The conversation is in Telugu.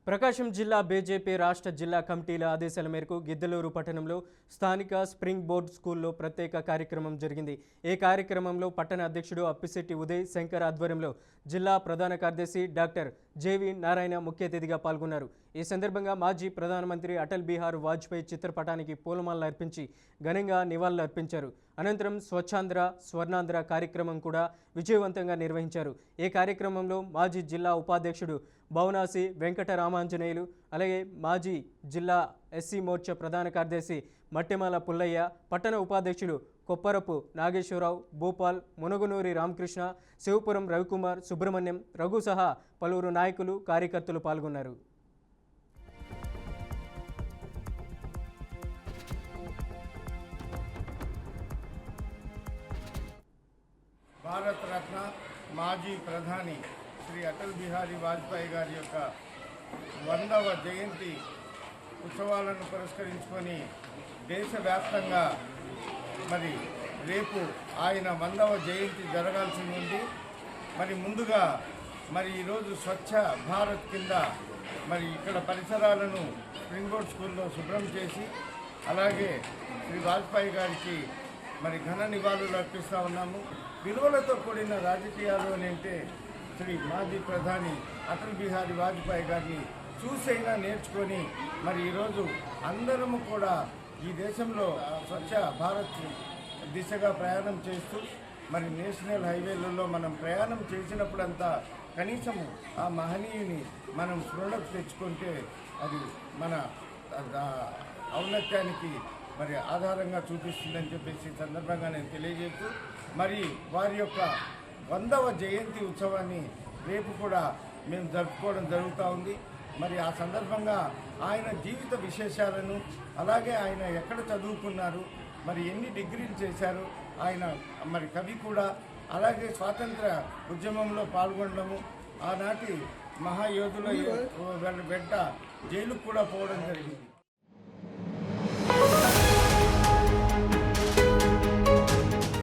ప్రకాశం జిల్లా బీజేపీ రాష్ట్ర జిల్లా కమిటీల ఆదేశాల మేరకు గిద్దలూరు పట్టణంలో స్థానిక స్ప్రింగ్ బోర్డ్ స్కూల్లో ప్రత్యేక కార్యక్రమం జరిగింది। ఈ కార్యక్రమంలో పట్టణ అధ్యక్షుడు అప్పిశెట్టి ఉదయ్ శంకర్ ఆధ్వర్యంలో జిల్లా ప్రధాన కార్యదర్శి డాక్టర్ జేవి నారాయణ ముఖ్య అతిథిగా పాల్గొన్నారు। ఈ సందర్భంగా మాజీ ప్రధానమంత్రి అటల్ బిహారీ వాజ్పేయి చిత్రపటానికి పూలమాలలు అర్పించి ఘనంగా నివాళులు అర్పించారు। అనంతరం స్వచ్ఛాంధ్ర స్వర్ణాంధ్ర కార్యక్రమం కూడా విజయవంతంగా నిర్వహించారు। ఈ కార్యక్రమంలో మాజీ జిల్లా ఉపాధ్యక్షుడు భవనాసి వెంకటరామాంజనేయులు, అలాగే మాజీ జిల్లా ఎస్సీ మోర్చా ప్రధాన కార్యదర్శి మట్టెమాల పుల్లయ్య, పట్టణ ఉపాధ్యక్షులు కొప్పరపు నాగేశ్వరరావు, భూపాల్, మునగనూరి రామకృష్ణ, శివపురం రవికుమార్, సుబ్రహ్మణ్యం, రఘు సహా పలువురు నాయకులు కార్యకర్తలు పాల్గొన్నారు। భారత రత్న మాజీ ప్రధాని శ్రీ అటల్ బిహారీ వాజ్పేయి గారి యొక్క 100వ జయంతి ఉత్సవాలను పురస్కరించుకొని దేశవ్యాప్తంగా మరి రేపు ఆయన 100వ జయంతి జరగాల్సి ఉంది। మరి ముందుగా మరి ఈరోజు స్వచ్ఛ భారత్ కింద మరి ఇక్కడ పరిసరాలను స్ప్రింగ్ బోర్డ్ స్కూల్లో శుభ్రం చేసి అలాగే శ్రీ వాజ్పేయి గారికి మరి ఘన నివాళులు అర్పిస్తూ ఉన్నాము। విలువలతో కూడిన రాజకీయాలు అని అంటే శ్రీ మాజీ ప్రధాని అటల్ బిహారీ వాజ్పేయి గారిని చూసైనా నేర్చుకొని మరి ఈరోజు అందరము కూడా ఈ దేశంలో స్వచ్ఛ భారత్ దిశగా ప్రయాణం చేస్తూ మరి నేషనల్ హైవేలలో మనం ప్రయాణం చేసినప్పుడంతా కనీసము ఆ మహనీయుని మనం స్మరణకు తెచ్చుకుంటే అది మన ఔన్నత్యానికి మరి ఆధారంగా చూపిస్తుందని చెప్పేసి సందర్భంగా నేను తెలియజేస్తూ మరి వారి యొక్క 100వ జయంతి ఉత్సవాన్ని రేపు కూడా మేము జరుపుకోవడం జరుగుతూ ఉంది। మరి ఆ సందర్భంగా ఆయన జీవిత విశేషాలను అలాగే ఆయన ఎక్కడ చదువుకున్నారు, మరి ఎన్ని డిగ్రీలు చేశారు, ఆయన మరి కవి కూడా, అలాగే స్వాతంత్ర ఉద్యమంలో పాల్గొనడము, ఆనాటి మహాయోధుల వెంట జైలుకు కూడా పోవడం జరిగింది।